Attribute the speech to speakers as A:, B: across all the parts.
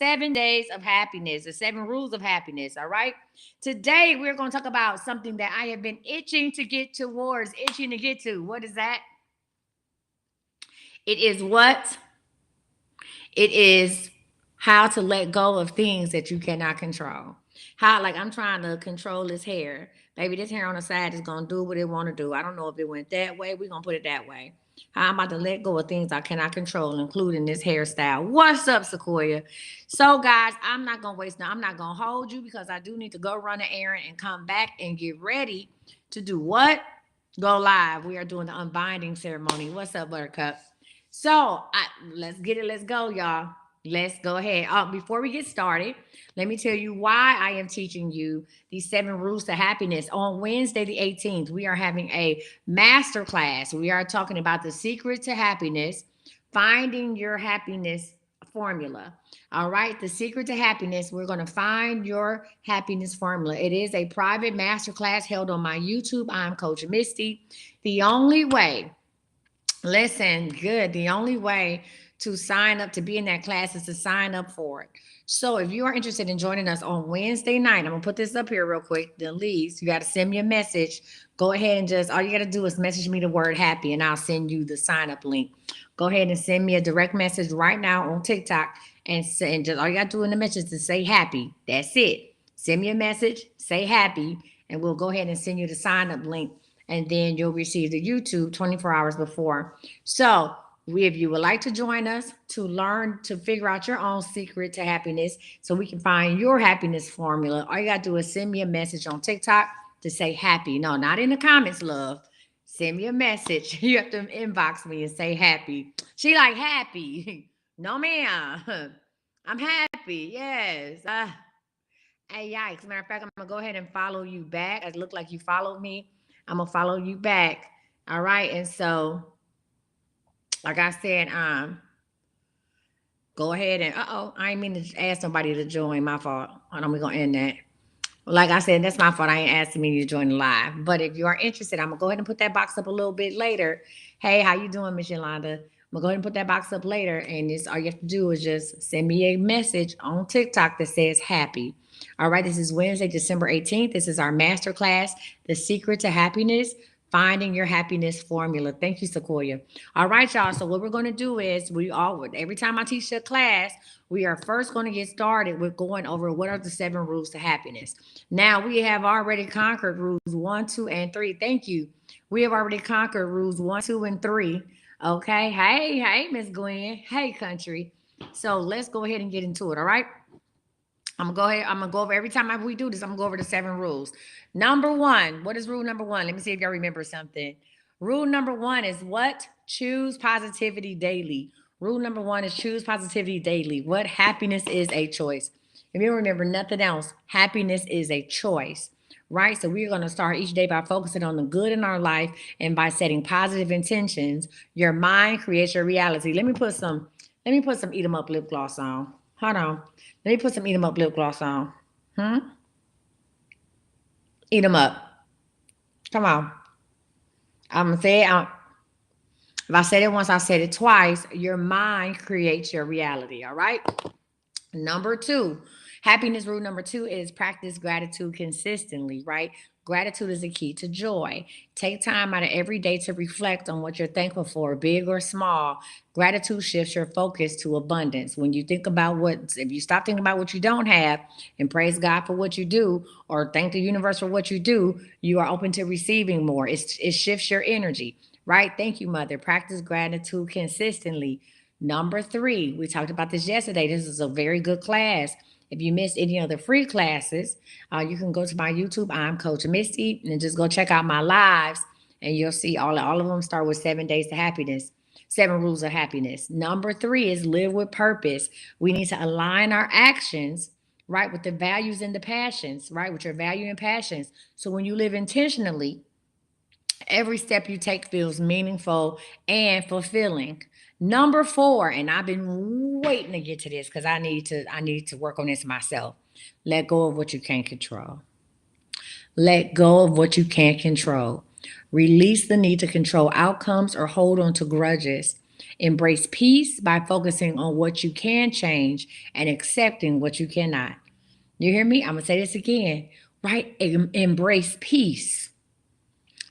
A: 7 days of happiness, the 7 rules of happiness. All right. Today, we're going to talk about something that I have been itching to get towards, itching to get to. What is that? It is what? It is how to let go of things that you cannot control. How, like, I'm trying to control this hair. Baby, this hair on the side is going to do what it want to do. I don't know if it went that way. We're going to put it that way. How I'm about to let go of things I cannot control, including this hairstyle. What's up, Sequoia? So, guys, I'm not going to waste now. I'm not going to hold you because I do need to go run an errand and come back and get ready to do what? Go live. We are doing the unbinding ceremony. What's up, Buttercup? Let's get it. Let's go, y'all. Let's go ahead. Before we get started, let me tell you why I am teaching you these 7 rules to happiness. On Wednesday, the 18th, we are having a master class. We are talking about the secret to happiness, finding your happiness formula. All right, the secret to happiness. We're going to find your happiness formula. It is a private master class held on my YouTube. I'm Coach Misty. The only way Listen, good. The only way to sign up to be in that class is to sign up for it. So if you are interested in joining us on Wednesday night, I'm gonna put this up here real quick. The least you got to send me a message. Go ahead and just all you got to do is message me the word happy, and I'll send you the sign up link. Go ahead and send me a direct message right now on TikTok, and send just all you got to do in the message is say happy. That's it. Send me a message, say happy, and we'll go ahead and send you the sign up link, and then you'll receive the YouTube 24 hours before. So, if you would like to join us to learn to figure out your own secret to happiness so we can find your happiness formula, all you got to do is send me a message on TikTok to say happy. No, not in the comments, love. Send me a message. You have to inbox me and say happy. She like happy. No, ma'am. I'm happy. Yes. Hey, yikes. Matter of fact, I'm going to go ahead and follow you back. It looked like you followed me. I'm going to follow you back. All right. And so, like I said, go ahead and I ain't mean to ask somebody to join. My fault. Hold on, we're gonna end that. Like I said, that's my fault. I ain't asking me to join the live. But if you are interested, I'm gonna go ahead and put that box up a little bit later. Hey, how you doing, Miss Yolanda? I'm gonna go ahead and put that box up later, and this all you have to do is just send me a message on TikTok that says happy. All right, this is Wednesday, December 18th. This is our master class, The Secret to Happiness, Finding Your Happiness Formula. Thank you, Sequoia. All right, y'all. So what we're going to do is every time I teach a class, we are first going to get started with going over what are the 7 rules to happiness. Now we have already conquered rules 1, 2, and 3. Thank you. We have already conquered rules 1, 2, and 3. Okay. Hey, Miss Gwen. Hey, country. So let's go ahead and get into it. All right. I'm gonna go ahead. I'm gonna go over every time we do this. I'm gonna go over the 7 rules. Number one. What is rule number one? Let me see if y'all remember something. Rule number one is what? Choose positivity daily. Rule number one is choose positivity daily. What? Happiness is a choice. If you don't remember nothing else, happiness is a choice. Right? So we're gonna start each day by focusing on the good in our life and by setting positive intentions. Your mind creates your reality. Let me put some eat 'em up lip gloss on. Hold on. Let me put some eat 'em up lip gloss on. Hmm? Eat 'em up. Come on. I'm gonna say it. If I said it once, I said it twice. Your mind creates your reality. All right. Number two, happiness rule number two is practice gratitude consistently, right? Gratitude is the key to joy. Take time out of every day to reflect on what you're thankful for, big or small. Gratitude shifts your focus to abundance. When you think about if you stop thinking about what you don't have and praise God for what you do, or thank the universe for what you do, you are open to receiving more. It shifts your energy, right? Thank you, Mother. Practice gratitude consistently. Number three, we talked about this yesterday. This is a very good class. If you missed any of the free classes, you can go to my YouTube. I'm Coach Misty, and just go check out my lives, and you'll see all of them start with 7 days to happiness, 7 rules of happiness. Number three is live with purpose. We need to align our actions, right, with the values and the passions, right, with your value and passions. So when you live intentionally, every step you take feels meaningful and fulfilling. Number four, and I've been waiting to get to this because I need to work on this myself. Let go of what you can't control. Let go of what you can't control. Release the need to control outcomes or hold on to grudges. Embrace peace by focusing on what you can change and accepting what you cannot. You hear me? I'm going to say this again, right? Embrace peace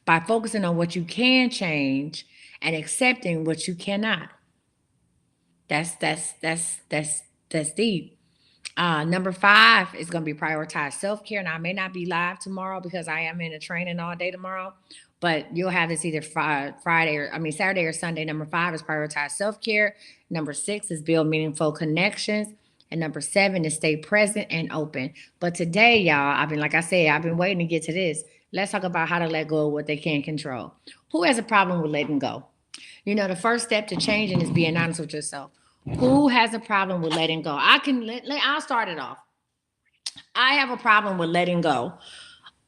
A: by focusing on what you can change and accepting what you cannot. That's deep. Number 5 is going to be prioritize self care. Now, I may not be live tomorrow because I am in a training all day tomorrow, but you'll have this either Saturday or Sunday. Number 5 is prioritize self care. Number 6 is build meaningful connections. And number 7 is stay present and open. But today, y'all, like I said, I've been waiting to get to this. Let's talk about how to let go of what they can't control. Who has a problem with letting go? The first step to changing is being honest with yourself. Who has a problem with letting go? I'll start it off. I have a problem with letting go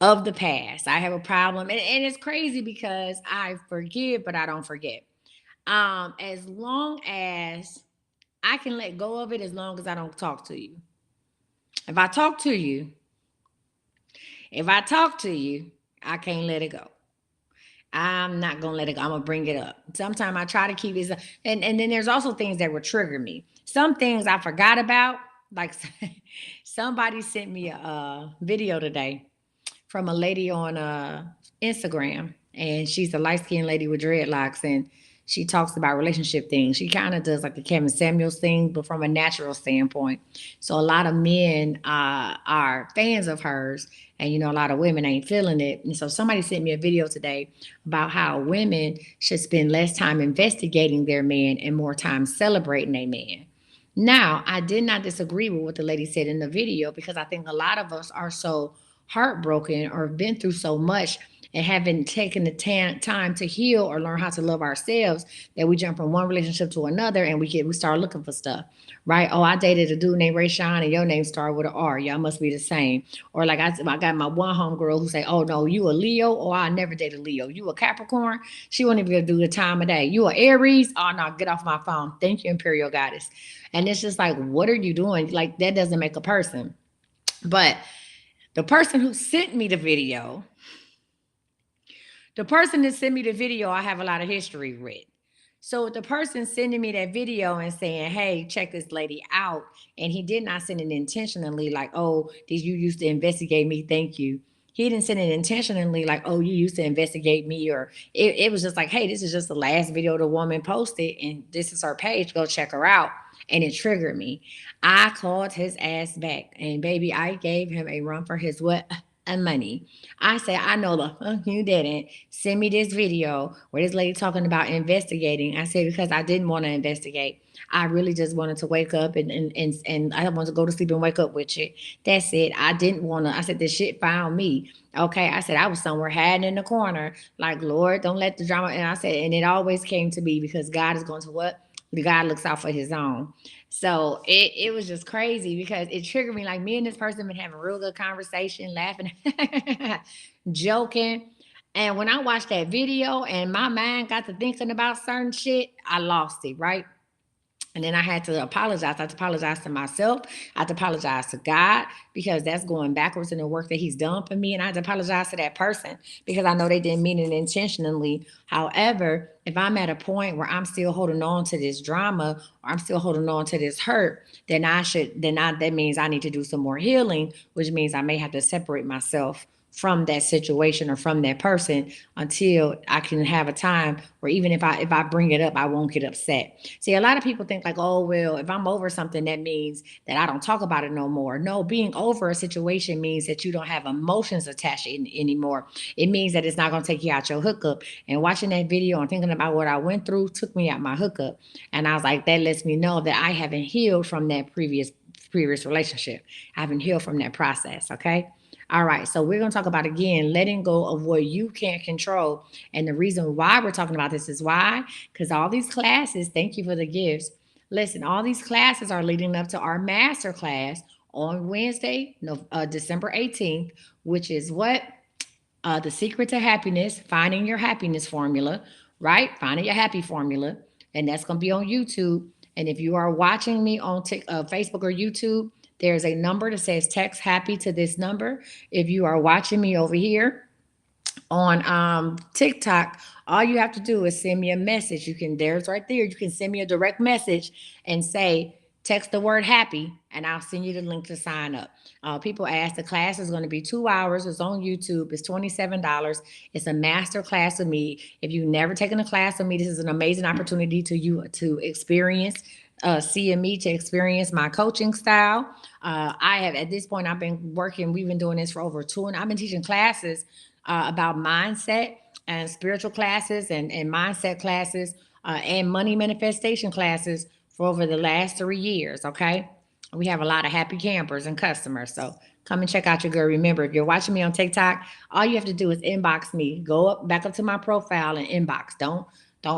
A: of the past. I have a problem, and it's crazy because I forgive, but I don't forget. As long as I can let go of it, as long as I don't talk to you. If I talk to you, I can't let it go. I'm not gonna let it go. I'm gonna bring it up. Sometimes I try to keep it, and then there's also things that would trigger me. Some things I forgot about. Like somebody sent me a video today from a lady on Instagram, and she's a light skinned lady with dreadlocks, and she talks about relationship things. She kind of does like the Kevin Samuels thing, but from a natural standpoint. So a lot of men are fans of hers, and a lot of women ain't feeling it. And so somebody sent me a video today about how women should spend less time investigating their man and more time celebrating their man. Now, I did not disagree with what the lady said in the video because I think a lot of us are so heartbroken or been through so much and haven't taken the time to heal or learn how to love ourselves that we jump from one relationship to another and we start looking for stuff, right? Oh, I dated a dude named Ray Sean and your name started with an R. Y'all must be the same. Or like I got my one homegirl who say, oh no, you a Leo? Oh, I never dated Leo. You a Capricorn? She won't even do the time of day. You a Aries? Oh no, get off my phone. Thank you, Imperial Goddess. And it's just like, what are you doing? Like that doesn't make a person. But the person who sent me the video, I have a lot of history with. So the person sending me that video and saying, hey, check this lady out, and he did not send it intentionally like, oh, did you used to investigate me? Thank you. He didn't send it intentionally like, oh, you used to investigate me, or it was just like, hey, this is just the last video the woman posted, and this is her page. Go check her out. And it triggered me. I called his ass back, and baby, I gave him a run for his what? Money. I said, I know the fuck you didn't. Send me this video where this lady talking about investigating. I said, because I didn't want to investigate. I really just wanted to wake up and I wanted to go to sleep and wake up with you. That's it. I didn't want to. I said, this shit found me. Okay. I said, I was somewhere hiding in the corner. Like, Lord, don't let the drama. And I said, and it always came to be because God is going to what? God looks out for his own. So it was just crazy because it triggered me. Like me and this person been having a real good conversation, laughing, joking. And when I watched that video and my mind got to thinking about certain shit, I lost it, right? And then I had to apologize. I had to apologize to myself. I had to apologize to God because that's going backwards in the work that He's done for me. And I had to apologize to that person because I know they didn't mean it intentionally. However, if I'm at a point where I'm still holding on to this drama or I'm still holding on to this hurt, then that means I need to do some more healing, which means I may have to separate myself from that situation or from that person until I can have a time where even if I bring it up, I won't get upset. See, a lot of people think like, oh, well, if I'm over something, that means that I don't talk about it no more. No, being over a situation means that you don't have emotions attached anymore. It means that it's not going to take you out your hookup. And watching that video and thinking about what I went through took me out my hookup. And I was like, that lets me know that I haven't healed from that previous relationship. I haven't healed from that process. Okay. All right, so we're going to talk about again letting go of what you can't control. And the reason why we're talking about this is why? Because all these classes, thank you for the gifts. Listen, all these classes are leading up to our master class on Wednesday, December 18th, which is what? The Secret to Happiness, finding your happiness formula, right? Finding your happy formula. And that's going to be on YouTube. And if you are watching me on Facebook or YouTube, there's a number that says text happy to this number. If you are watching me over here on TikTok, all you have to do is send me a message. You can, there's right there, you can send me a direct message and say, text the word happy, and I'll send you the link to sign up. People ask, the class is going to be 2 hours. It's on YouTube. It's $27. It's a master class with me. If you've never taken a class with me, this is an amazing opportunity to you to experience seeing me, to experience my coaching style. I have, at this point, I've been working, we've been doing this for over two, and I've been teaching classes about mindset and spiritual classes and mindset classes and money manifestation classes for over the last 3 years. Okay. We have a lot of happy campers and customers. So come and check out your girl. Remember, if you're watching me on TikTok, all you have to do is inbox me. Go up back up to my profile and inbox. Don't.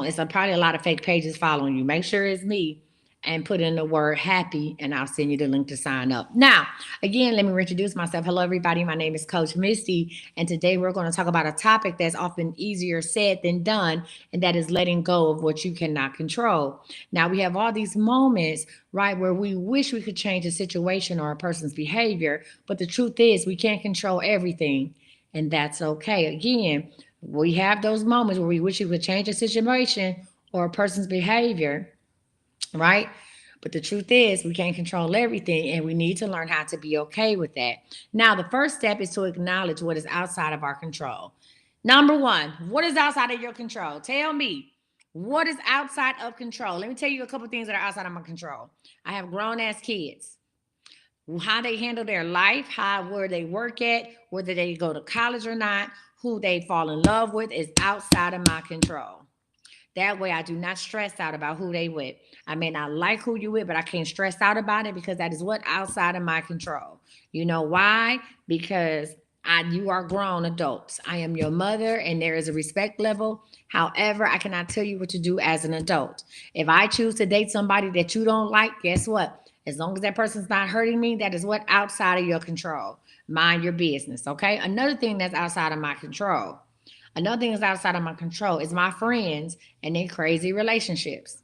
A: It's probably a lot of fake pages following you. Make sure it's me and put in the word happy, and I'll send you the link to sign up. Now, again, let me reintroduce myself. Hello, everybody. My name is Coach Misty, and today we're going to talk about a topic that's often easier said than done, and that is letting go of what you cannot control. Now, we have all these moments, right, where we wish we could change a situation or a person's behavior, but the truth is we can't control everything, and that's okay. Again, we have those moments where we wish we could change a situation or a person's behavior, right? But the truth is, we can't control everything, and we need to learn how to be okay with that. Now, the first step is to acknowledge what is outside of our control. Number one, what is outside of your control? Tell me, what is outside of control? Let me tell you a couple things that are outside of my control. I have grown ass kids. How they handle their life, how where they work at, whether they go to college or not, who they fall in love with is outside of my control. That way, I do not stress out about who they with. I may not like who you with, but I can't stress out about it because that is what outside of my control. You know why? Because you are grown adults. I am your mother, and there is a respect level. However, I cannot tell you what to do as an adult. If I choose to date somebody that you don't like, guess what? As long as that person's not hurting me, that is what outside of your control. Mind your business, okay? Another thing that's outside of my control. Another thing that's outside of my control is my friends and their crazy relationships.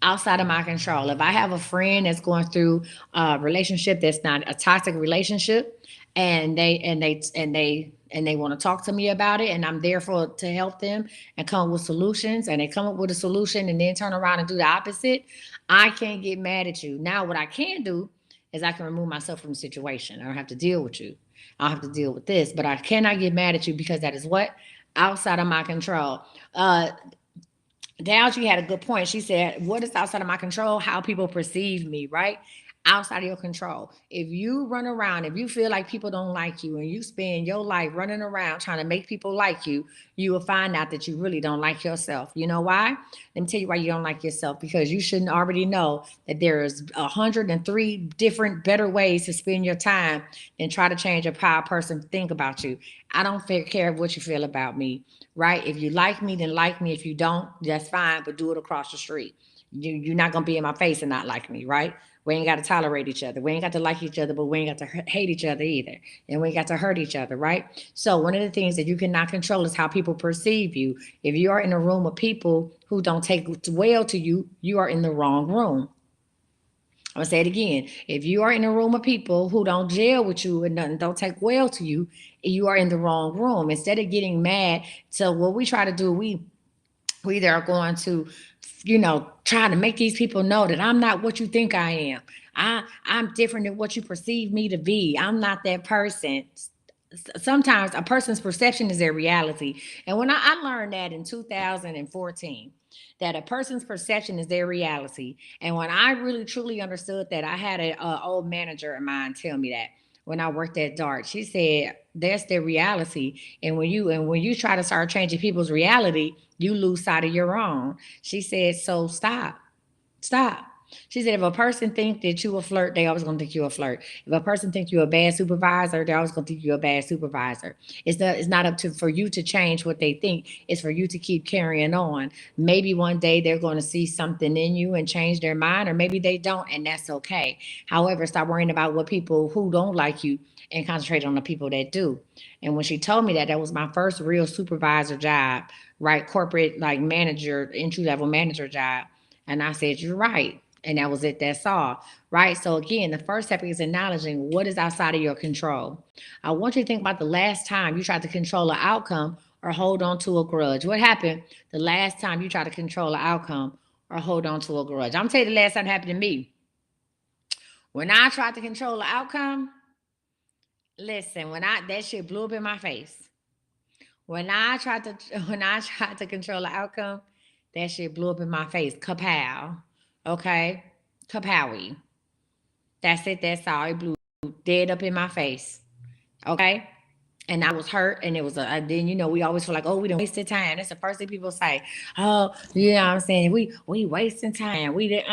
A: Outside of my control. If I have a friend that's going through a relationship that's not a toxic relationship, and they want to talk to me about it, and I'm there for to help them and come up with solutions, and they come up with a solution and then turn around and do the opposite, I can't get mad at you. Now, what I can do is I can remove myself from the situation. I don't have to deal with you. I don't have to deal with this, but I cannot get mad at you because that is what outside of my control. Down, she had a good point. She said, what is outside of my control? How people perceive me, right? Outside of your control. If you run around, if you feel like people don't like you and you spend your life running around trying to make people like you will find out that you really don't like yourself. You know why? Let me tell you why you don't like yourself. Because you shouldn't already know that there's 103 different better ways to spend your time than try to change how a person think about you. I don't care what you feel about me, right? If you like me, then like me. If you don't, that's fine, but do it across the street. You're not gonna be in my face and not like me, right? We ain't got to tolerate each other. We ain't got to like each other, but we ain't got to hate each other either. And we ain't got to hurt each other, right? So one of the things that you cannot control is how people perceive you. If you are in a room of people who don't take well to you, you are in the wrong room. I'm gonna say it again. If you are in a room of people who don't gel with you and don't take well to you, you are in the wrong room. Instead of getting mad, so what we try to do, we either are going to, try to make these people know that I'm not what you think I am. I'm different than what you perceive me to be. I'm not that person. Sometimes a person's perception is their reality. And when I learned that in 2014, that a person's perception is their reality. And when I really truly understood that, I had an old manager of mine tell me that when I worked at Dart. She said that's their reality. And when you try to start changing people's reality, you lose sight of your own. She said, so stop. Stop. She said, if a person think that you a flirt, they always gonna think you a flirt. If a person think you're a bad supervisor, they're always gonna think you're a bad supervisor. It's not up to for you to change what they think. It's for you to keep carrying on. Maybe one day they're gonna see something in you and change their mind, or maybe they don't, and that's okay. However, stop worrying about what people who don't like you and concentrate on the people that do. And when she told me that, that was my first real supervisor job, right? Corporate like manager, entry level manager job. And I said, you're right. And that was it. That's all. Right. So again, the first step is acknowledging what is outside of your control. I want you to think about the last time you tried to control an outcome or hold on to a grudge. What happened the last time you tried to control an outcome or hold on to a grudge? I'm telling you the last time it happened to me. When I tried to control the outcome, listen, when I that shit blew up in my face. When I tried to when I tried to control the outcome, that shit blew up in my face. Kapow. Okay? Kapowie. That's it. That's all. It blew dead up in my face. Okay? And I was hurt, and it was then we always feel like, oh, we don't wasted time. That's the first thing people say. Oh, you know what I'm saying? We wasting time. We did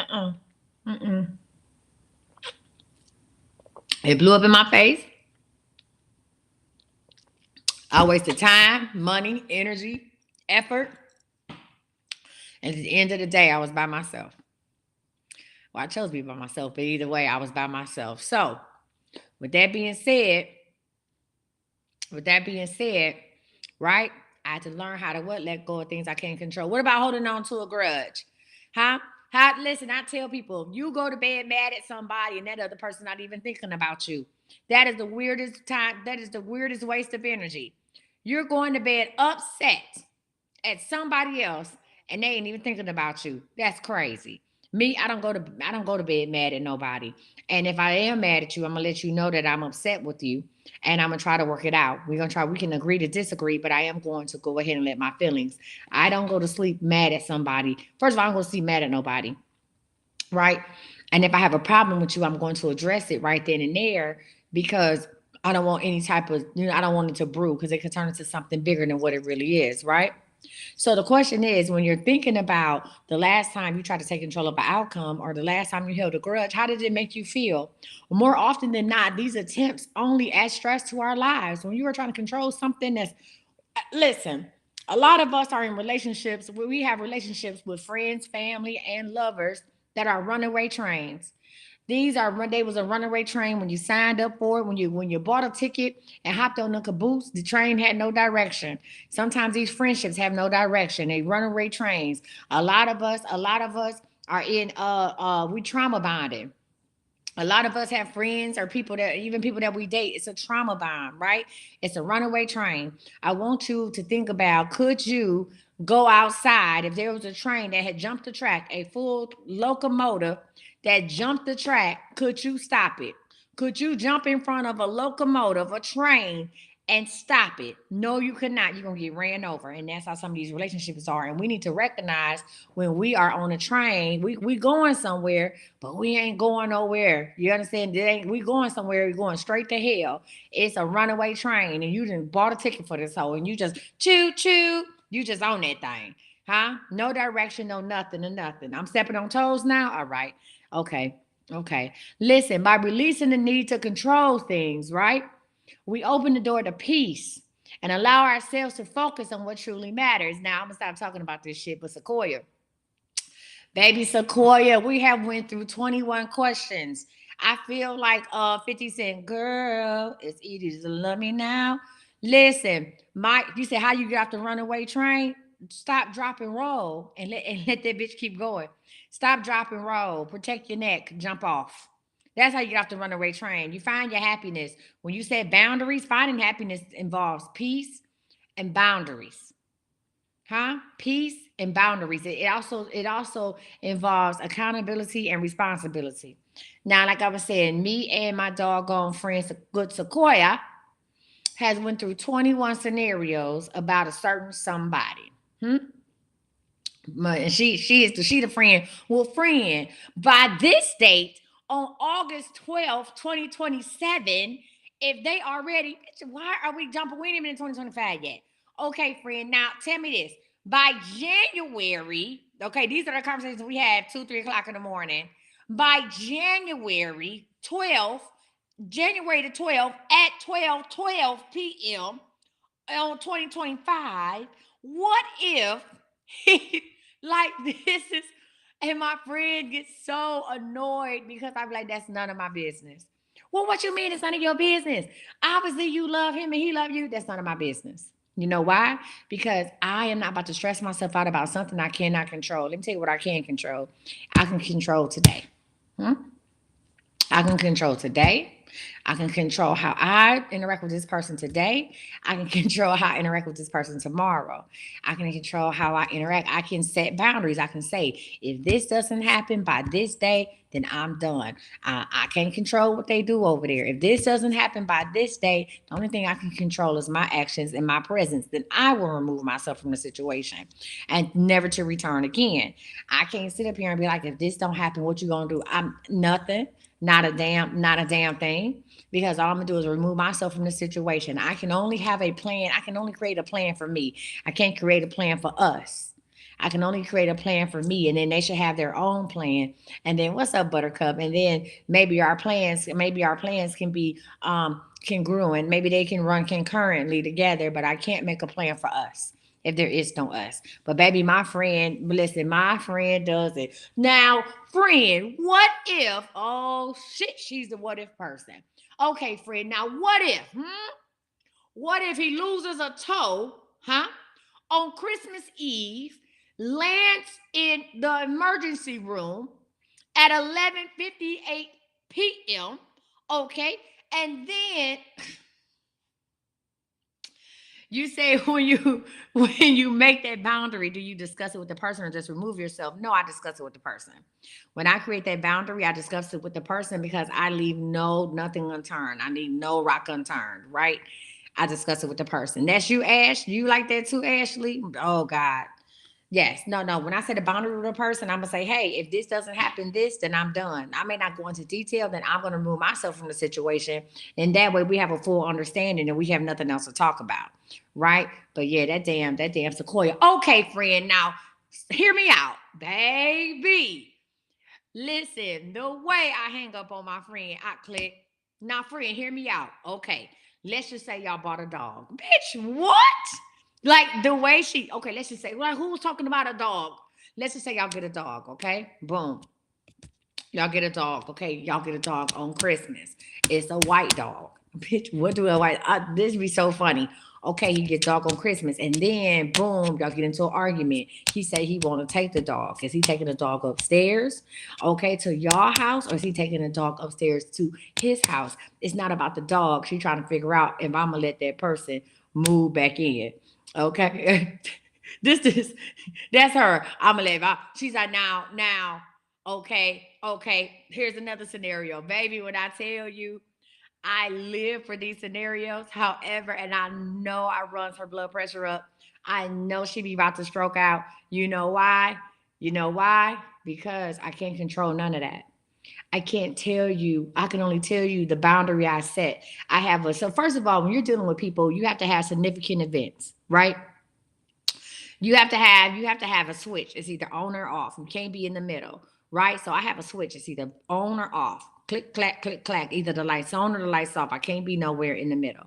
A: mm-mm. It blew up in my face. I wasted time, money, energy, effort. And at the end of the day, I was by myself. Well, I chose to be by myself, but either way, I was by myself. So, with that being said, with that being said, right? I had to learn how to what? Let go of things I can't control. What about holding on to a grudge? Huh? Listen, I tell people, you go to bed mad at somebody and that other person not even thinking about you. That is the weirdest time. That is the weirdest waste of energy. You're going to bed upset at somebody else and they ain't even thinking about you. That's crazy. Me, I don't go to bed mad at nobody. And if I am mad at you, I'm gonna let you know that I'm upset with you and I'm gonna try to work it out. We can agree to disagree, but I am going to go ahead and let my feelings. I don't go to sleep mad at somebody. First of all, I'm gonna sleep mad at nobody. Right. And if I have a problem with you, I'm going to address it right then and there because I don't want any type of, I don't want it to brew because it could turn into something bigger than what it really is, right? So the question is, when you're thinking about the last time you tried to take control of an outcome or the last time you held a grudge, how did it make you feel? More often than not, these attempts only add stress to our lives. When you are trying to control something that's, listen, a lot of us are in relationships where we have relationships with friends, family, and lovers that are runaway trains. They was a runaway train when you signed up for it, when you bought a ticket and hopped on the caboose, the train had no direction. Sometimes these friendships have no direction. They runaway trains. A lot of us are in we trauma bonded. A lot of us have friends or people that we date. It's a trauma bond, right? It's a runaway train. I want you to think about, could you go outside if there was a train that had jumped the track, a full locomotive that jumped the track? Could you stop it? Could you jump in front of a locomotive, a train, and stop it? No, you could not. You're gonna get ran over. And that's how some of these relationships are. And we need to recognize when we are on a train, we going somewhere, but we ain't going nowhere. You understand? We going somewhere, we're going straight to hell. It's a runaway train, and you didn't bought a ticket for this hole, and you just choo choo, you just on that thing. Huh? No direction, no nothing, or nothing. I'm stepping on toes now. All right. Okay. Okay. Listen, by releasing the need to control things, right? We open the door to peace and allow ourselves to focus on what truly matters. Now I'm gonna stop talking about this shit, but Sequoia, baby Sequoia, we have went through 21 questions. I feel like 50 Cent, girl, it's easy to love me now. Listen, Mike, you said how you get off the runaway train? Stop, drop, and roll, and let that bitch keep going. Stop, drop, and roll. Protect your neck. Jump off. That's how you get off the runaway train. You find your happiness. When you said boundaries, finding happiness involves peace and boundaries. Huh? Peace and boundaries. It also involves accountability and responsibility. Now, like I was saying, me and my doggone friend, good Sequoia, has went through 21 scenarios about a certain somebody. Hmm? And she the friend. Well, friend, by this date on August 12th, 2027, if they already, why are we jumping? We ain't even in 2025 yet. Okay, friend. Now tell me this. By January, okay, these are the conversations we have 2, 3 o'clock in the morning. By January the 12th at 12:12 p.m. on 2025, what if like this is, and my friend gets so annoyed because I'm like, that's none of my business. Well, what you mean it's none of your business? Obviously you love him and he love you. That's none of my business. You know why? Because I am not about to stress myself out about something I cannot control. Let me tell you what I can control. I can control today. Hmm? I can control today. I can control how I interact with this person today. I can control how I interact with this person tomorrow. I can control how I interact. I can set boundaries. I can say, if this doesn't happen by this day, then I'm done. I can't control what they do over there. If this doesn't happen by this day, the only thing I can control is my actions and my presence. Then I will remove myself from the situation and never to return again. I can't sit up here and be like, if this don't happen, what you gonna do? I'm nothing. Not a damn thing, because all I'm gonna do is remove myself from the situation. I can only have a plan. I can only create a plan for me. I can't create a plan for us. I can only create a plan for me, and then they should have their own plan. And then what's up, Buttercup? And then maybe our plans can be congruent. Maybe they can run concurrently together, but I can't make a plan for us if there is no us. But baby, my friend, listen, my friend does it. Now, friend, what if, oh shit, she's the what if person. Okay, friend, now what if, What if he loses a toe, on Christmas Eve, lands in the emergency room at 11:58 p.m., okay? And then you say when you make that boundary, do you discuss it with the person or just remove yourself? No, I discuss it with the person. When I create that boundary, I discuss it with the person because I leave nothing unturned. I leave no rock unturned, right? I discuss it with the person. That's you, Ash. You like that too, Ashley? Oh God. Yes, no, no. When I say the boundary with a person, I'm gonna say, hey, if this doesn't happen, then I'm done. I may not go into detail, then I'm gonna remove myself from the situation, and that way we have a full understanding and we have nothing else to talk about, right? But yeah, that damn Sequoia. Okay, friend, now hear me out, baby. Listen, the way I hang up on my friend, I click. Now, friend, hear me out. Okay, let's just say y'all bought a dog. Bitch, what? Like the way she, okay, let's just say, like, who's talking about a dog? Let's just say y'all get a dog, okay? Boom. Y'all get a dog, okay? Y'all get a dog on Christmas. It's a white dog. Bitch, what do a white? This be so funny. Okay, he get dog on Christmas, and then boom, y'all get into an argument. He say he want to take the dog. Is he taking the dog upstairs, okay, to y'all house, or is he taking the dog upstairs to his house? It's not about the dog. She trying to figure out if I'm gonna let that person move back in. Okay, this is that's her. I'm gonna let. She's like now. Okay. Here's another scenario, baby. When I tell you, I live for these scenarios. However, and I know I runs her blood pressure up. I know she be about to stroke out. You know why? You know why? Because I can't control none of that. I can't tell you. I can only tell you the boundary I set. I have a so first of all, when you're dealing with people, you have to have significant events, right? You have to have a switch. It's either on or off. You can't be in the middle, right? So I have a switch. It's either on or off. Click clack, click clack. Either the lights on or the lights off. I can't be nowhere in the middle.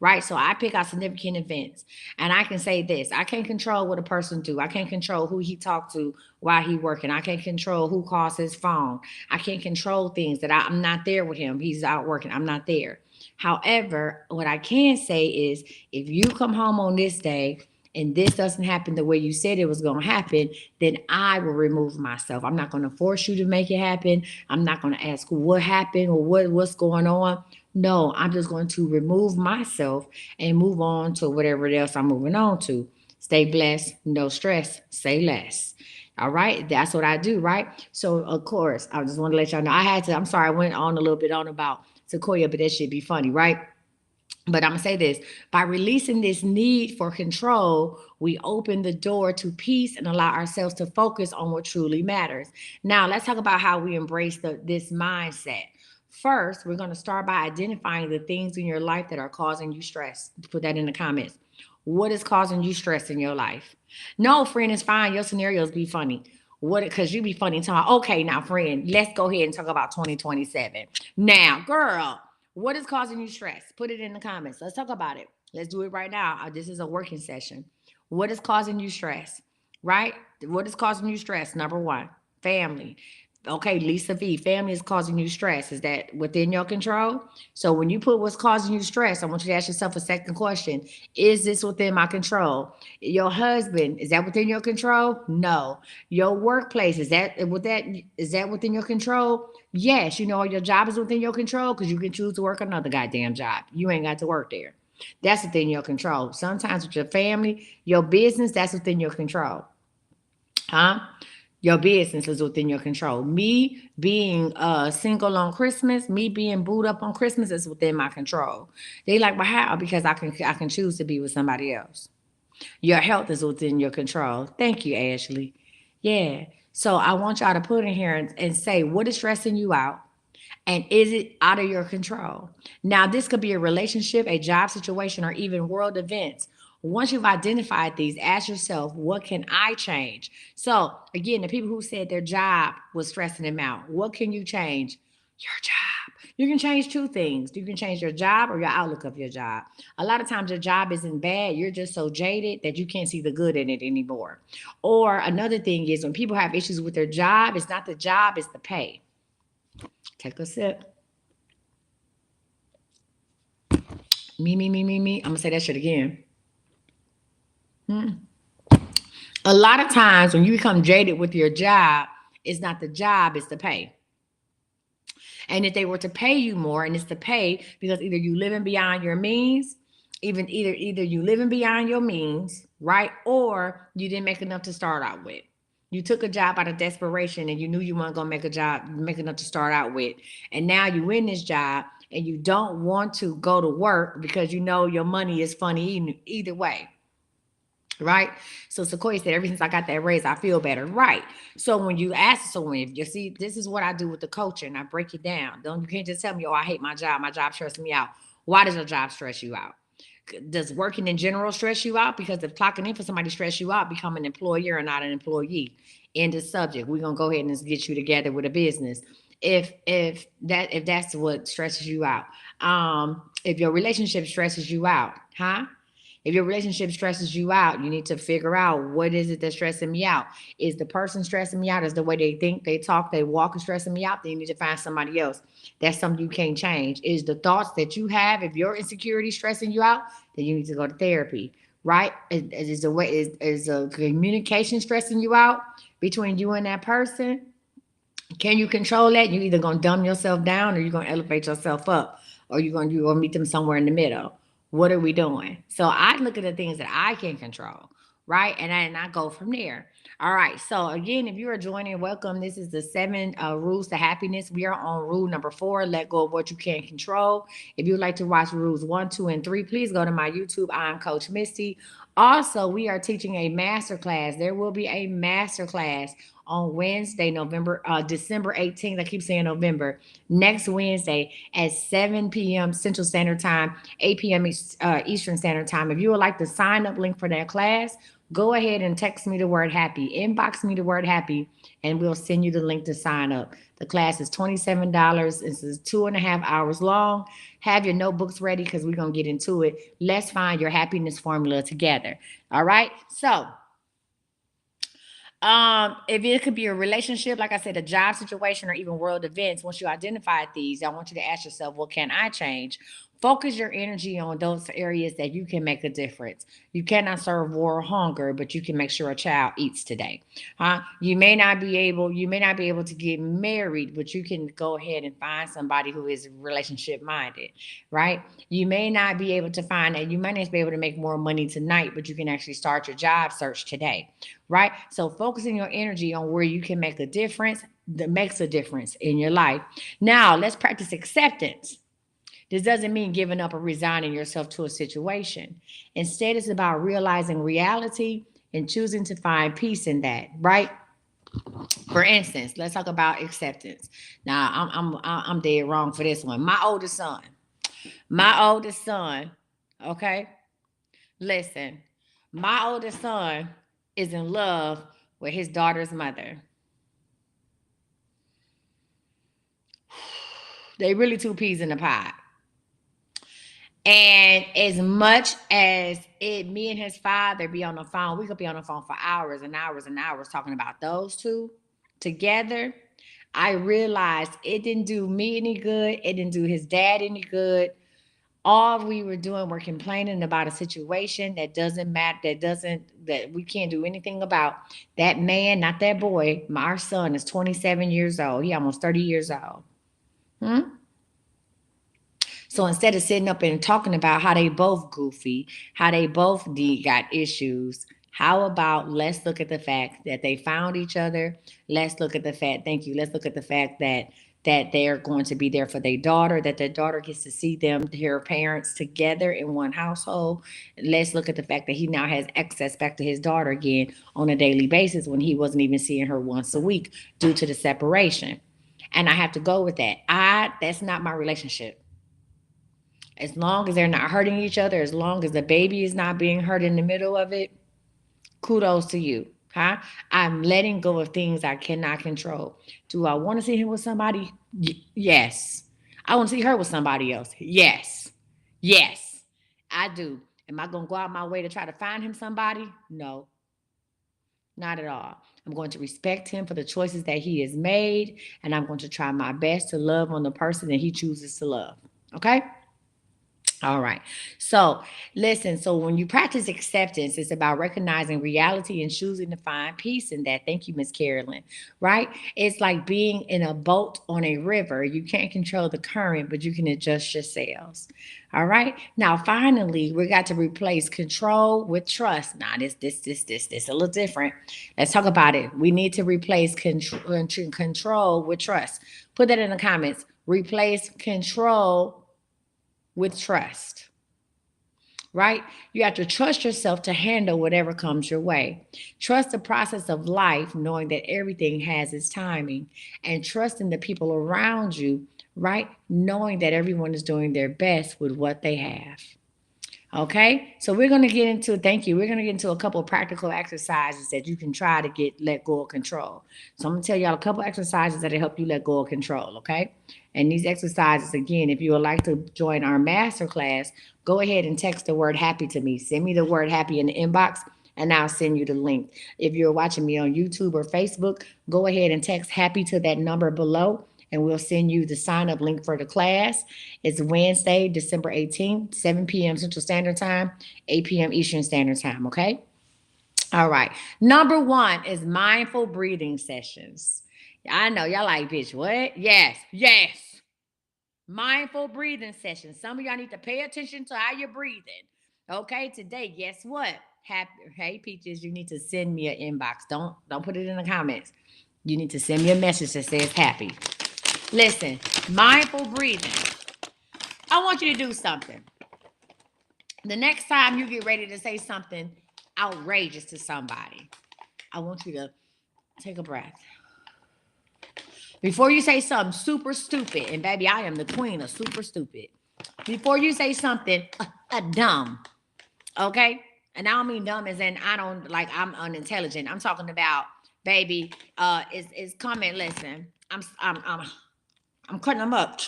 A: Right. So I pick out significant events. And I can say this. I can't control what a person do. I can't control who he talked to while he working. I can't control who calls his phone. I can't control things that I'm not there with him. He's out working. I'm not there. However, what I can say is if you come home on this day and this doesn't happen the way you said it was going to happen, then I will remove myself. I'm not going to force you to make it happen. I'm not going to ask what happened or what's going on. No, I'm just going to remove myself and move on to whatever else I'm moving on to. Stay blessed, no stress, say less. All right, that's what I do, right? So, of course, I just want to let y'all know I'm sorry, I went on a little bit on about Sequoia, but that should be funny, right? But I'm going to say this by releasing this need for control, we open the door to peace and allow ourselves to focus on what truly matters. Now, let's talk about how we embrace this mindset. First, we're going to start by identifying the things in your life that are causing you stress. Put that in the comments. What is causing you stress in your life? No, friend, it's fine. Your scenarios be funny. What? Because you be funny talking. Okay, now, friend, let's go ahead and talk about 2027. Now, girl, what is causing you stress? Put it in the comments. Let's talk about it. Let's do it right now. This is a working session. What is causing you stress? Right? What is causing you stress? Number one, family. Okay, Lisa V, family is causing you stress. Is that within your control? So when you put what's causing you stress, I want you to ask yourself a second question. Is this within my control? Your husband, is that within your control? No. Your workplace, is that within your control? Yes. You know your job is within your control because you can choose to work another goddamn job. You ain't got to work there. That's within your control. Sometimes with your family, your business, that's within your control. Huh? Your business is within your control. Me being single on Christmas, me being booed up on Christmas is within my control. They like, well, how? Because I can choose to be with somebody else. Your health is within your control. Thank you, Ashley. Yeah. So I want y'all to put in here and say what is stressing you out. And is it out of your control? Now, this could be a relationship, a job situation, or even world events. Once you've identified these, ask yourself, what can I change? So, again, the people who said their job was stressing them out, what can you change? Your job. You can change two things. You can change your job or your outlook of your job. A lot of times your job isn't bad. You're just so jaded that you can't see the good in it anymore. Or another thing is when people have issues with their job, it's not the job, it's the pay. Take a sip. Me, me, me, me, me. I'm gonna say that shit again. A lot of times when you become jaded with your job, it's not the job, it's the pay. And if they were to pay you more, and it's the pay because either you living beyond your means, either you living beyond your means, right? Or you didn't make enough to start out with. You took a job out of desperation and you knew you weren't gonna make enough to start out with. And now you in this job and you don't want to go to work because you know your money is funny either way. Right. So Sequoia said, ever since I got that raise, I feel better. Right. So when you ask someone, if you see, this is what I do with the coaching, I break it down. Don't You can't just tell me, oh, I hate my job. My job stresses me out. Why does your job stress you out? Does working in general stress you out? Because if clocking in for somebody stress you out, become an employer and not an employee. End of subject. We're gonna go ahead and get you together with a business. If that's what stresses you out. If your relationship stresses you out, huh? If your relationship stresses you out, you need to figure out what is it that's stressing me out. Is the person stressing me out? Is the way they think, they talk, they walk is stressing me out? Then you need to find somebody else. That's something you can't change. Is the thoughts that you have, if your insecurity stressing you out, then you need to go to therapy. Right? Is a communication stressing you out between you and that person? Can you control that? You either gonna dumb yourself down or you're gonna elevate yourself up, or you're gonna meet them somewhere in the middle. What are we doing? So I look at the things that I can control, right? And I go from there. All right. So again, if you are joining, welcome. This is the seven rules to happiness. We are on rule number 4. Let go of what you can't control. If you would like to watch rules 1, 2, and 3, please go to my YouTube. I'm Coach Misty. Also, we are teaching a master class. There will be a master class on Wednesday, December 18th. I keep saying November. Next Wednesday at 7 p.m. Central Standard Time, 8 p.m. Eastern Standard Time. If you would like the sign up link for that class, go ahead and text me the word happy, inbox me the word happy, and we'll send you the link to sign up. The class is $27. This is 2.5 hours long. Have your notebooks ready because we're going to get into it. Let's find your happiness formula together. All right. So, if it could be a relationship, like I said, a job situation, or even world events, once you identify these, I want you to ask yourself, what can I change? Focus your energy on those areas that you can make a difference. You cannot serve war or hunger, but you can make sure a child eats today. Huh? You may not be able to get married, but you can go ahead and find somebody who is relationship minded, right? You may not be able to find that. You might not be able to make more money tonight, but you can actually start your job search today, right? So focusing your energy on where you can make a difference that makes a difference in your life. Now, let's practice acceptance. This doesn't mean giving up or resigning yourself to a situation. Instead, it's about realizing reality and choosing to find peace in that, right? For instance, let's talk about acceptance. Now, I'm dead wrong for this one. My oldest son, okay? Listen, my oldest son is in love with his daughter's mother. They really two peas in a pod. And as much as me and his father be on the phone, we could be on the phone for hours and hours and hours talking about those two together. I realized it didn't do me any good. It didn't do his dad any good. All we were doing were complaining about a situation that doesn't matter, that we can't do anything about. That man, not that boy, our son is 27 years old. He almost 30 years old. Hmm? So instead of sitting up and talking about how they both goofy, how they both got issues, how about let's look at the fact that they found each other. Let's look at the fact, thank you. Let's look at the fact that they're going to be there for their daughter, that their daughter gets to see them, their parents together in one household. Let's look at the fact that he now has access back to his daughter again on a daily basis when he wasn't even seeing her once a week due to the separation. And I have to go with that. That's not my relationship. As long as they're not hurting each other, as long as the baby is not being hurt in the middle of it, kudos to you. Huh? I'm letting go of things I cannot control. Do I want to see him with somebody? Yes. I want to see her with somebody else. Yes. Yes. I do. Am I going to go out my way to try to find him somebody? No, not at all. I'm going to respect him for the choices that he has made, and I'm going to try my best to love on the person that he chooses to love. Okay? All right. So listen, so when you practice acceptance, it's about recognizing reality and choosing to find peace in that. Thank you, Miss Carolyn. Right? It's like being in a boat on a river. You can't control the current, but you can adjust your sails. All right. Now, finally, we got to replace control with trust. Now, this a little different. Let's talk about it. We need to replace control with trust. Put that in the comments. Replace control with trust, right? You have to trust yourself to handle whatever comes your way. Trust the process of life, knowing that everything has its timing, and trust in the people around you, right? Knowing that everyone is doing their best with what they have. Okay, so we're going to get into, thank you, we're going to get into a couple of practical exercises that you can try to let go of control. So I'm going to tell y'all a couple exercises that'll help you let go of control, okay? And these exercises, again, if you would like to join our masterclass, go ahead and text the word happy to me. Send me the word happy in the inbox, and I'll send you the link. If you're watching me on YouTube or Facebook, go ahead and text happy to that number below, and we'll send you the sign up link for the class. It's Wednesday, December 18th, 7 p.m. Central Standard Time, 8 p.m. Eastern Standard Time, okay? All right. Number one is mindful breathing sessions. I know y'all like, bitch, what? Yes, yes. Mindful breathing sessions. Some of y'all need to pay attention to how you're breathing. Okay, today, guess what? Happy, hey, Peaches, you need to send me an inbox. Don't put it in the comments. You need to send me a message that says happy. Listen, mindful breathing. I want you to do something. The next time you get ready to say something outrageous to somebody, I want you to take a breath. Before you say something super stupid, and baby, I am the queen of super stupid. Before you say something dumb, okay? And I don't mean dumb as in I don't like I'm unintelligent. I'm talking about baby. It's coming. Listen, I'm cutting them up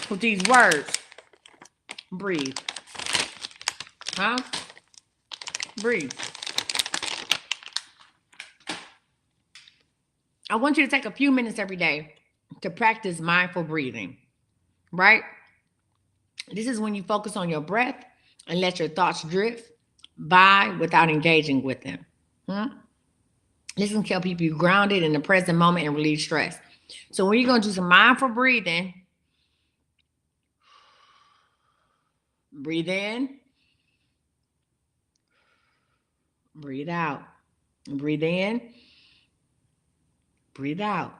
A: with these words. Breathe, huh? Breathe. I want you to take a few minutes every day to practice mindful breathing, right? This is when you focus on your breath and let your thoughts drift by without engaging with them. Hmm? This can help keep you grounded in the present moment and relieve stress. So when you're going to do some mindful breathing, breathe in, breathe out. Breathe in, breathe out.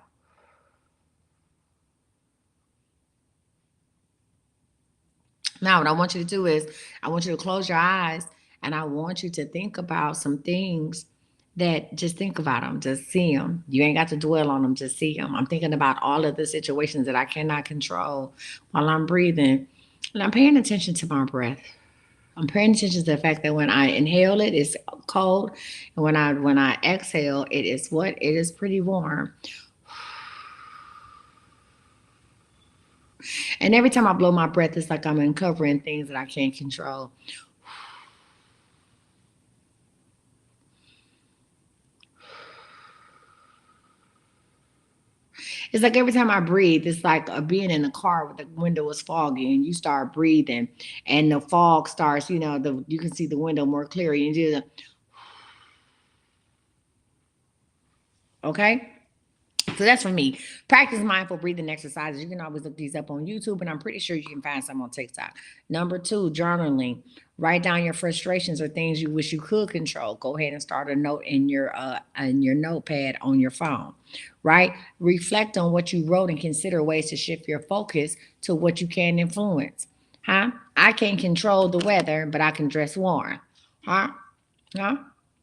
A: Now, what I want you to do is I want you to close your eyes and I want you to think about some things that just think about them, just see them. You ain't got to dwell on them, just see them. I'm thinking about all of the situations that I cannot control while I'm breathing. And I'm paying attention to my breath. I'm paying attention to the fact that when I inhale it, it's cold. And when I exhale, it is what? It is pretty warm. And every time I blow my breath, it's like I'm uncovering things that I can't control. It's like every time I breathe, it's like being in a car with the window is foggy and you start breathing and the fog starts, you can see the window more clearly and you just, okay? So that's for me. Practice mindful breathing exercises. You can always look these up on YouTube, and I'm pretty sure you can find some on TikTok. Number 2, journaling. Write down your frustrations or things you wish you could control. Go ahead and start a note in your notepad on your phone. Right? Reflect on what you wrote and consider ways to shift your focus to what you can influence. Huh? I can't control the weather, but I can dress warm. Huh? Huh?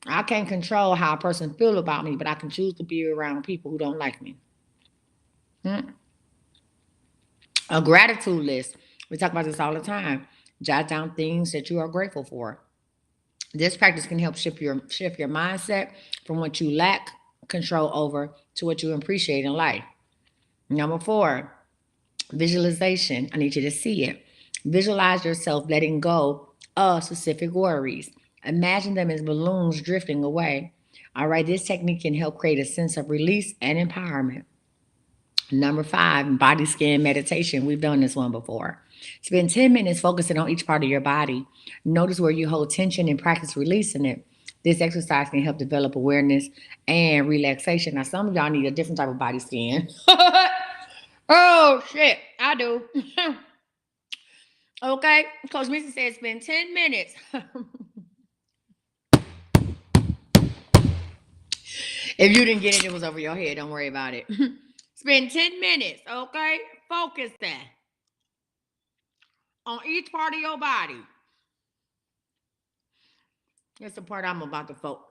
A: I can't control how a person feel about me, but I can choose to be around people who don't like me. Hmm? A gratitude list. We talk about this all the time. Jot down things that you are grateful for. This practice can help shift your mindset from what you lack control over to what you appreciate in life. Number 4, visualization. I need you to see it. Visualize yourself letting go of specific worries. Imagine them as balloons drifting away. All right, this technique can help create a sense of release and empowerment. Number 5, body scan meditation. We've done this one before. Spend 10 minutes focusing on each part of your body. Notice where you hold tension and practice releasing it. This exercise can help develop awareness and relaxation. Now, some of y'all need a different type of body scan. Oh, shit, I do. Okay, Coach Misty said spend 10 minutes. If you didn't get it, it was over your head. Don't worry about it. Spend 10 minutes, okay? Focus that on each part of your body. That's the part I'm about to focus.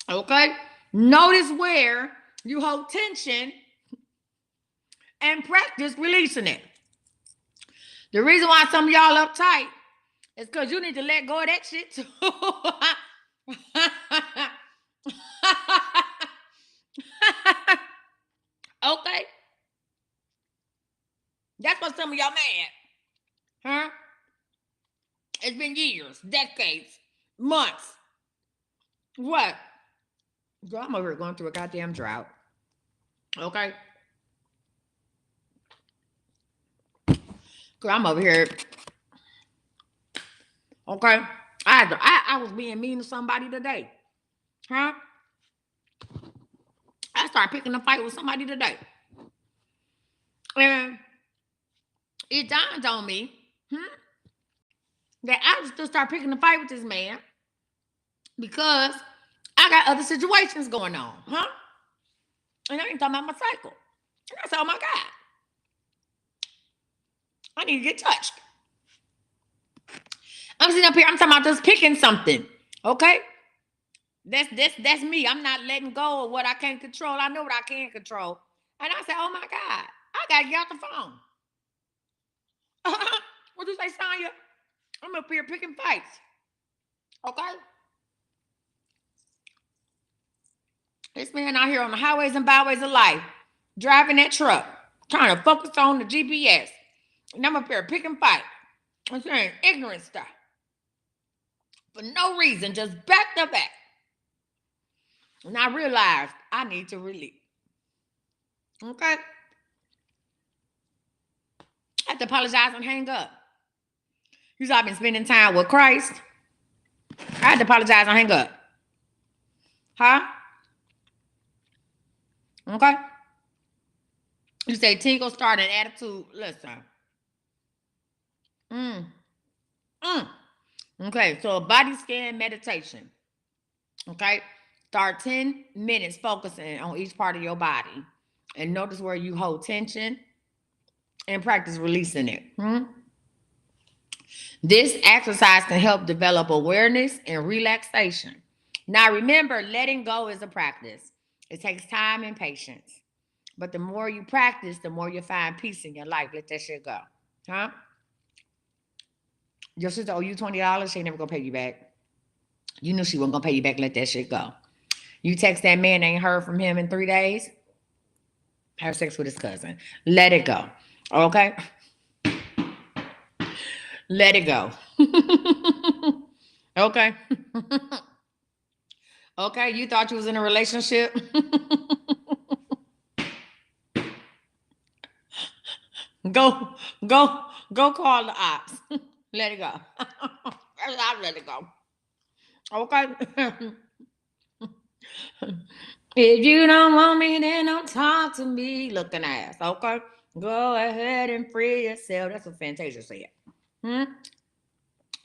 A: Okay? Notice where you hold tension and practice releasing it. The reason why some of y'all uptight is because you need to let go of that shit too. Okay? That's what some of y'all mad. Huh? It's been years, decades, months. What? Girl, I'm over here going through a goddamn drought. Okay? Girl, I'm over here. Okay? I was being mean to somebody today. Huh? I started picking a fight with somebody today. And it dawned on me that I just start picking a fight with this man because I got other situations going on. Huh? And I ain't talking about my cycle. And I said, oh my God. I need to get touched. I'm sitting up here, I'm talking about just picking something. Okay? That's me. I'm not letting go of what I can't control. I know what I can control. And I said, oh my God, I gotta get off the phone. What you say, Sonya? I'm up here picking fights. Okay? This man out here on the highways and byways of life, driving that truck, trying to focus on the GPS. And I'm up here picking fights. I'm saying ignorant stuff. For no reason, just back to back. And I realized I need to release. Okay? I have to apologize and hang up. You said I've been spending time with Christ. I had to apologize and hang up. Huh? Okay? You say tingle, start an attitude. Listen. Okay, so a body scan meditation. Okay? Start 10 minutes focusing on each part of your body. And notice where you hold tension and practice releasing it. This exercise can help develop awareness and relaxation. Now, remember, letting go is a practice. It takes time and patience. But the more you practice, the more you find peace in your life. Let that shit go. Huh? Your sister owe you $20. She ain't never gonna pay you back. You knew she wasn't gonna pay you back. Let that shit go. You text that man, ain't heard from him in 3 days. Have sex with his cousin. Let it go. Okay? Let it go. Okay? Okay, you thought you was in a relationship? Go, go call the ops. Let it go. I'll let it go. Okay. If you don't want me, then don't talk to me, looking ass. Okay. Go ahead and free yourself. That's what Fantasia said. Hmm?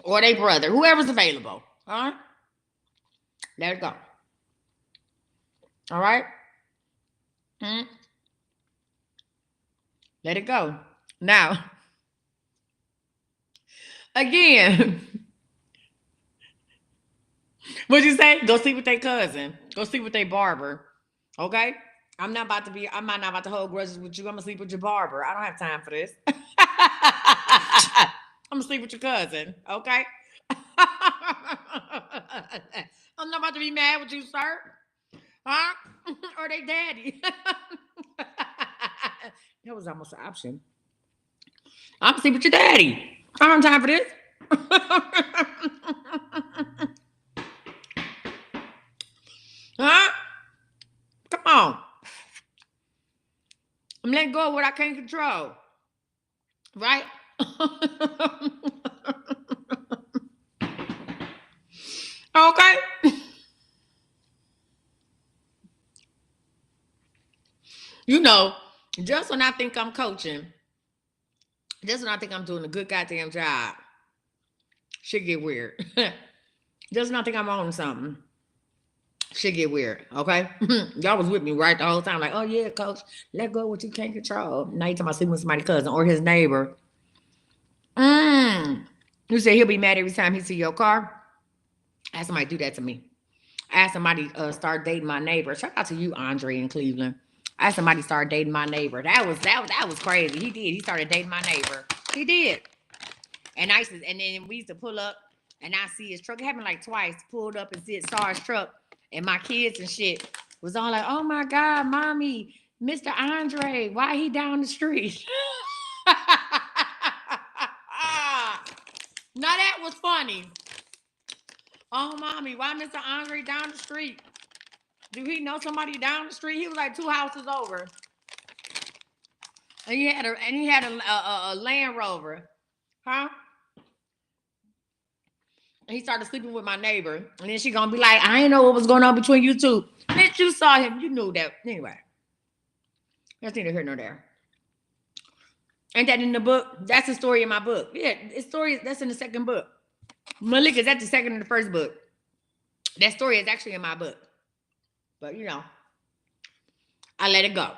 A: Or they brother, whoever's available. All right. Let it go. All right. Hmm? Let it go. Now, again, what'd you say? Go see with their cousin. Go see with their barber. Okay? I'm not about to hold grudges with you. I'm gonna sleep with your barber. I don't have time for this. I'm gonna sleep with your cousin. Okay? I'm not about to be mad with you, sir. Huh? Or they daddy. That was almost an option. I'm gonna sleep with your daddy. I don't have time for this. Huh? Come on. I'm letting go of what I can't control. Right? Okay. You know, just when I think I'm coaching, just when I think I'm doing a good goddamn job, shit get weird. Just when I think I'm on something, shit get weird. Okay. Y'all was with me right the whole time. Like, oh yeah, coach, let go of what you can't control. Now you talking about sleeping with somebody's cousin or his neighbor. Mm. You say he'll be mad every time he see your car. I had somebody do that to me. I had somebody start dating my neighbor. Shout out to you, Andre, in Cleveland. I had somebody start dating my neighbor. That was crazy. He did. He started dating my neighbor. He did. And then we used to pull up and I see his truck. It happened like twice. Pulled up and saw his truck. And my kids and shit was all like, oh my God, mommy, Mr. Andre, why he down the street? Now that was funny. Oh, mommy, why Mr. Andre down the street? Do he know somebody down the street? He was like 2 houses over, and he had a Land Rover, huh? And he started sleeping with my neighbor, and then she gonna be like, "I didn't know what was going on between you two." Bitch, you saw him, you knew that. Anyway, that's neither here nor there. Ain't that in the book? That's the story in my book. Yeah, the story that's in the second book. Malik is at the second and the first book. That story is actually in my book, but I let it go.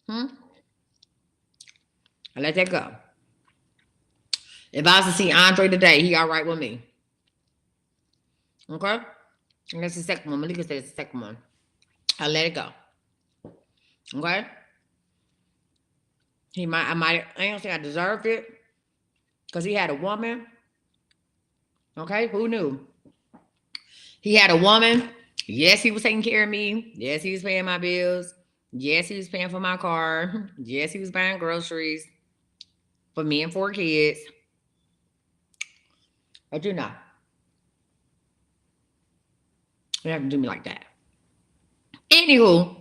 A: Hmm? I let that go. If I was to see Andre today, he all right with me. Okay? And that's the second one. Malika says the second one. I let it go. Okay? I don't think I deserved it. Because he had a woman. Okay? Who knew? He had a woman. Yes, he was taking care of me. Yes, he was paying my bills. Yes, he was paying for my car. Yes, he was buying groceries for me and 4 kids. But you have to do me like that. Anywho,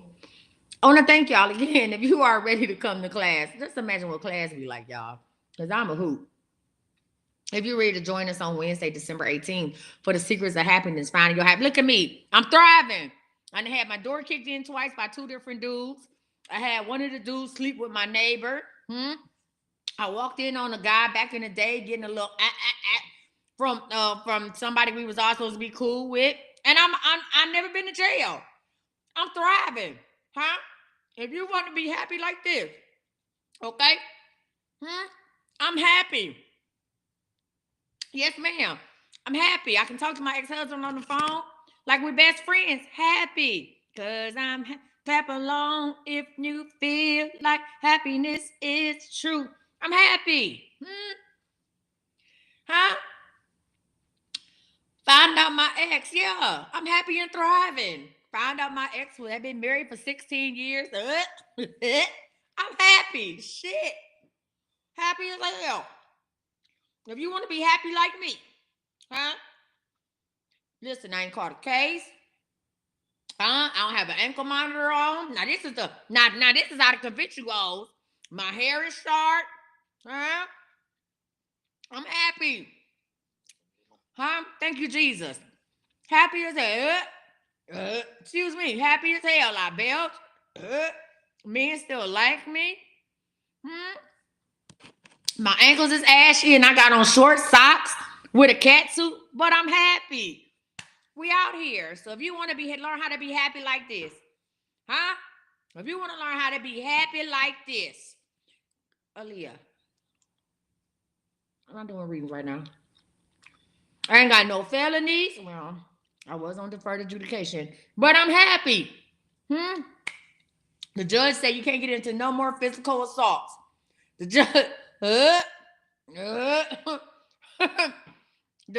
A: I want to thank y'all again. If you are ready to come to class, just imagine what class be like, y'all. Because I'm a hoot. If you're ready to join us on Wednesday, December 18th, for the secrets of happiness, finding your happiness. Look at me. I'm thriving. I had my door kicked in twice by 2 different dudes. I had one of the dudes sleep with my neighbor. I walked in on a guy back in the day getting a little from somebody we was all supposed to be cool with. And I've never been to jail. I'm thriving. Huh? If you want to be happy like this, okay? I'm happy. Yes, ma'am. I'm happy. I can talk to my ex-husband on the phone like we're best friends. Happy. Because clap along if you feel like happiness is true. I'm happy. Huh? Find out my ex. Yeah. I'm happy and thriving. Found out my ex had been married for 16 years. I'm happy. Shit. Happy as hell. If you want to be happy like me, huh? Listen, I ain't caught a case. I don't have an ankle monitor on. Now this is out of conventuals. My hair is short. Huh? I'm happy. Huh? Thank you, Jesus. Happy as hell. Excuse me. Happy as hell. I belch. Men still like me. Hmm? My ankles is ashy and I got on short socks with a cat suit, but I'm happy. We out here. So if you want to learn how to be happy like this, huh? If you want to learn how to be happy like this, Aaliyah, I'm not doing readings right now. I ain't got no felonies. Well, I was on deferred adjudication, but I'm happy. Hmm? The judge said you can't get into no more physical assaults. The judge, the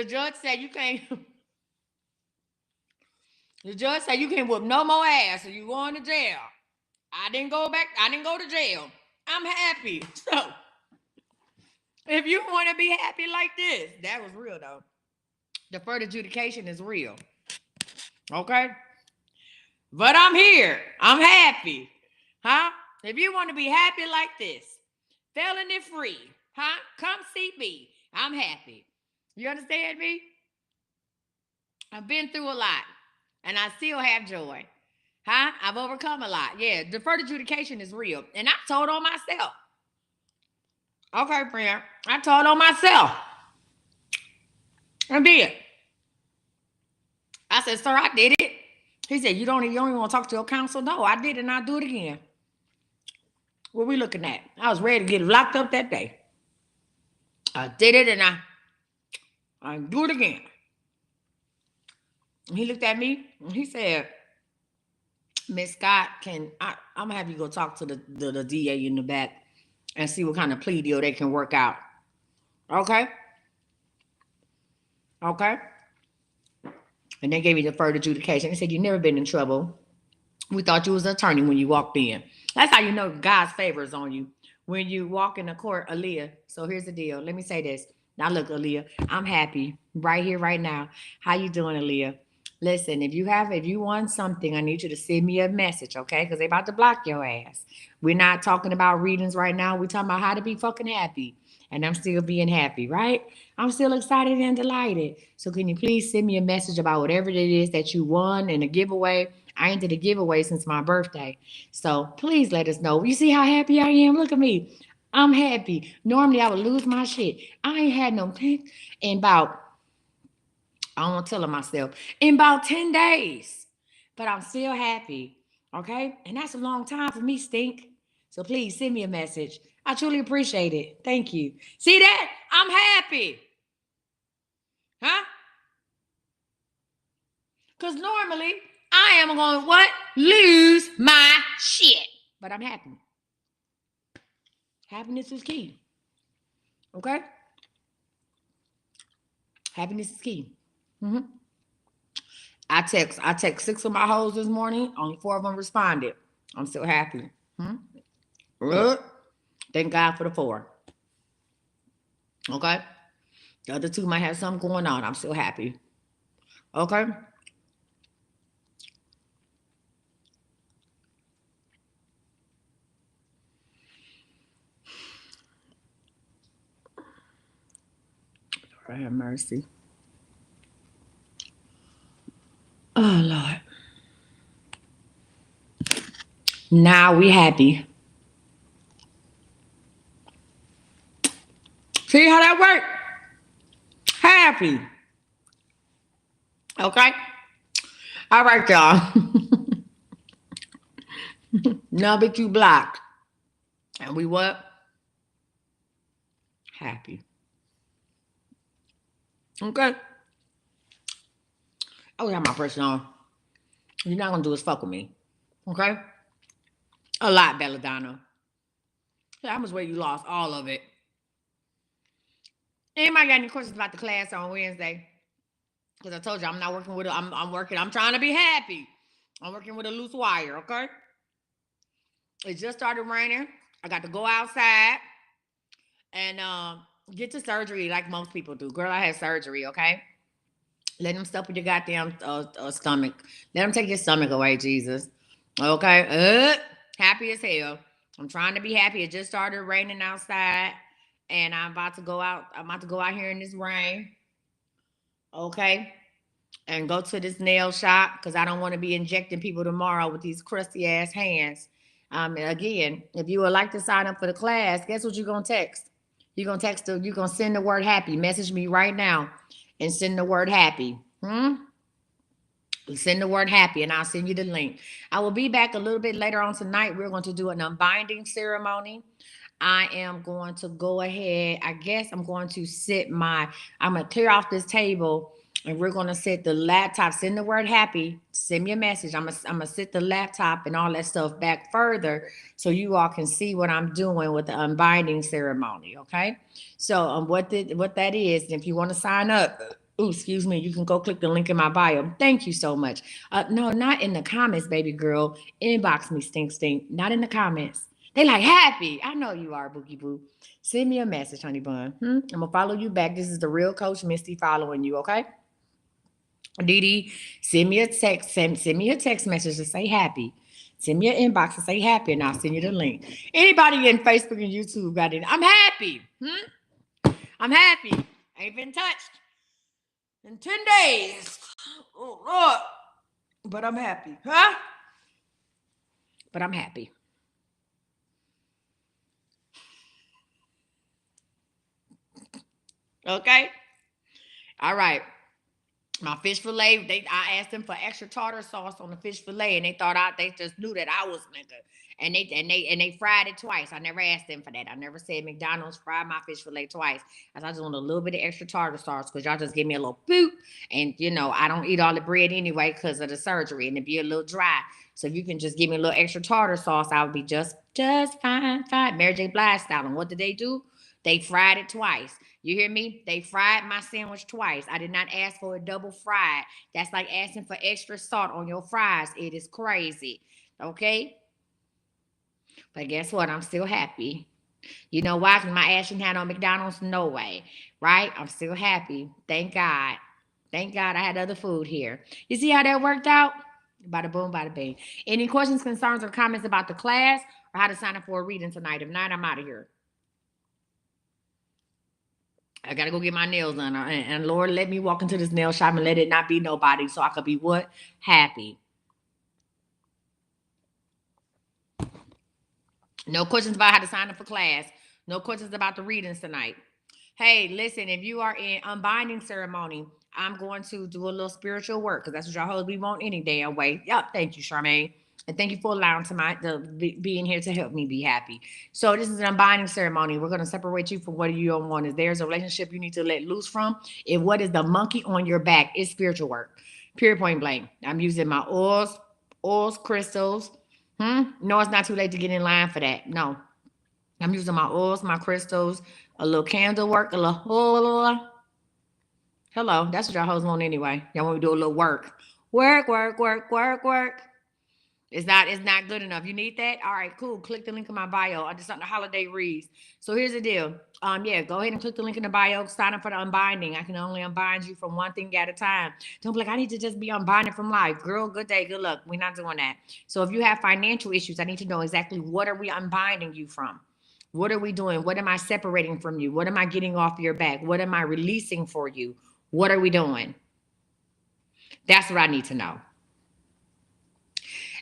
A: judge said you can't. The judge said you can't whoop no more ass, or you going to jail. I didn't go back. I didn't go to jail. I'm happy. So, if you want to be happy like this, that was real though. Deferred adjudication is real. Okay? But I'm here. I'm happy. Huh? If you want to be happy like this, felony free, huh? Come see me. I'm happy. You understand me? I've been through a lot and I still have joy. Huh? I've overcome a lot. Yeah, deferred adjudication is real. And I told on myself. Okay, friend. I told on myself. I did. I said, sir, I did it. He said, you don't even want to talk to your counsel? No, I did it and I'll do it again. What we looking at? I was ready to get locked up that day. I did it and I do it again. And he looked at me and he said, Miss Scott, I'm gonna have you go talk to the DA in the back and see what kind of plea deal they can work out. Okay? Okay? And they gave me deferred adjudication. They said, you never been in trouble. We thought you was an attorney when you walked in. That's how you know God's favor is on you. When you walk in the court, Aaliyah. So here's the deal. Let me say this. Now look, Aaliyah, I'm happy right here, right now. How you doing, Aaliyah? Listen, if you want something, I need you to send me a message, okay? Because they about to block your ass. We're not talking about readings right now. We're talking about how to be fucking happy. And I'm still being happy, right? I'm still excited and delighted. So can you please send me a message about whatever it is that you won in a giveaway? I ain't did a giveaway since my birthday. So please let us know. You see how happy I am? Look at me. I'm happy. Normally I would lose my shit. I ain't had no in about, I don't want to tell myself, in about 10 days. But I'm still happy. Okay? And that's a long time for me, Stink. So please send me a message. I truly appreciate it. Thank you. See that? I'm happy. Huh? Because normally I am going to what? Lose my shit. But I'm happy. Happiness is key. Okay? Happiness is key. Mm-hmm. I text 6 of my hoes this morning. Only 4 of them responded. I'm still happy. Thank God for the 4. Okay? The other 2 might have something going on. I'm still happy. Okay? Lord have mercy. Oh, Lord. Now we happy. See how that worked? Happy. Okay? All right, y'all. Now that you blocked. And we what? Happy. Okay? Oh, yeah, my person on. You're not going to do is fuck with me. Okay? A lot, Belladonna. How much weight you lost? All of it. Anybody got any questions about the class on Wednesday? Because I told you I'm not working with I'm trying to be happy. I'm working with a loose wire, okay? It just started raining. I got to go outside and get to surgery like most people do. Girl, I had surgery, okay? Let them stuff with your goddamn stomach. Let them take your stomach away, Jesus. Okay? Happy as hell. I'm trying to be happy. It just started raining outside. and I'm about to go out. I'm about to go out here in this rain. Okay. And go to this nail shop because I don't want to be injecting people tomorrow with these crusty ass hands. Again, if you would like to sign up for the class, guess what you're gonna text? You're gonna send the word happy. Message me right now and send the word happy. Send the word happy and I'll send you the link. I will be back a little bit later on tonight. We're going to do an unbinding ceremony. I am going to go ahead. I guess I'm going to clear off this table and we're going to set the laptop. Send the word happy. Send me a message. I'm going to set the laptop and all that stuff back further so you all can see what I'm doing with the unbinding ceremony. Okay. So what that is, if you want to sign up, oh, excuse me, you can go click the link in my bio. Thank you so much. No, not in the comments, baby girl. Inbox me, stink, stink. Not in the comments. They like happy. I know you are, Boogie Boo. Send me a message, honey bun. I'm gonna follow you back. This is the real Coach Misty following you, okay? Dee Dee, send me a text. Send me a text message to say happy. Send me an inbox to say happy, and I'll send you the link. Anybody in Facebook and YouTube got it? I'm happy. I'm happy. I ain't been touched in 10 days. Oh, Lord. But I'm happy. Huh? But I'm happy. Okay? All right. My fish fillet, I asked them for extra tartar sauce on the fish fillet, and they just knew that I was nigga. And they fried it twice. I never asked them for that. I never said McDonald's fried my fish fillet twice. I just want a little bit of extra tartar sauce because y'all just give me a little poop. And I don't eat all the bread anyway because of the surgery, and it be a little dry. So if you can just give me a little extra tartar sauce, I would be just fine. Mary J. Blige style. And what did they do? They fried it twice. You hear me? They fried my sandwich twice. I did not ask for a double fried. That's like asking for extra salt on your fries. It is crazy. Okay? But guess what? I'm still happy. You know why? Because my ass had on McDonald's? No way. Right? I'm still happy. Thank God. Thank God I had other food here. You see how that worked out? Bada boom, bada bing. Any questions, concerns, or comments about the class or how to sign up for a reading tonight? If not, I'm out of here. I gotta go get my nails done. And Lord, let me walk into this nail shop and let it not be nobody so I could be what? Happy. No questions about how to sign up for class. No questions about the readings tonight. Hey, listen, if you are in unbinding ceremony, I'm going to do a little spiritual work because that's what y'all hoes we want any damn way. Yep, thank you, Charmaine. And thank you for allowing being here to help me be happy. So this is an unbinding ceremony. We're going to separate you from what you don't want. If there's a relationship you need to let loose from, if what is the monkey on your back is spiritual work. Period, point blank. I'm using my oils, crystals. No, it's not too late to get in line for that. No, I'm using my oils, my crystals, a little candle work, a little. Hello, that's what y'all hoes want anyway. Y'all want me to do a little work. Work. It's not good enough. You need that? All right, cool. Click the link in my bio. I just on the holiday reads. So here's the deal. Yeah, go ahead and click the link in the bio. Sign up for the unbinding. I can only unbind you from one thing at a time. Don't be like, I need to just be unbinded from life. Girl, good day, good luck. We're not doing that. So if you have financial issues, I need to know exactly what are we unbinding you from? What are we doing? What am I separating from you? What am I getting off your back? What am I releasing for you? What are we doing? That's what I need to know.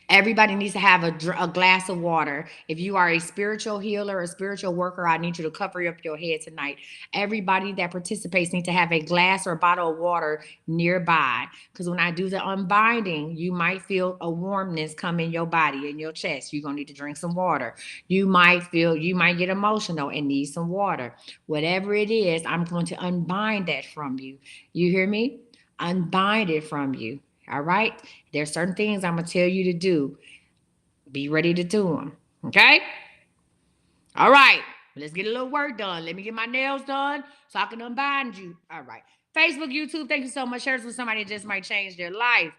A: Everybody needs to have a glass of water. If you are a spiritual healer, a spiritual worker, I need you to cover up your head tonight. Everybody that participates needs to have a glass or a bottle of water nearby. Because when I do the unbinding, you might feel a warmness come in your body, in your chest. You're going to need to drink some water. You might get emotional and need some water. Whatever it is, I'm going to unbind that from you. You hear me? Unbind it from you. All right? There's certain things I'm going to tell you to do. Be ready to do them. Okay? All right. Let's get a little work done. Let me get my nails done so I can unbind you. All right. Facebook, YouTube, thank you so much. Share this with somebody that just might change their life.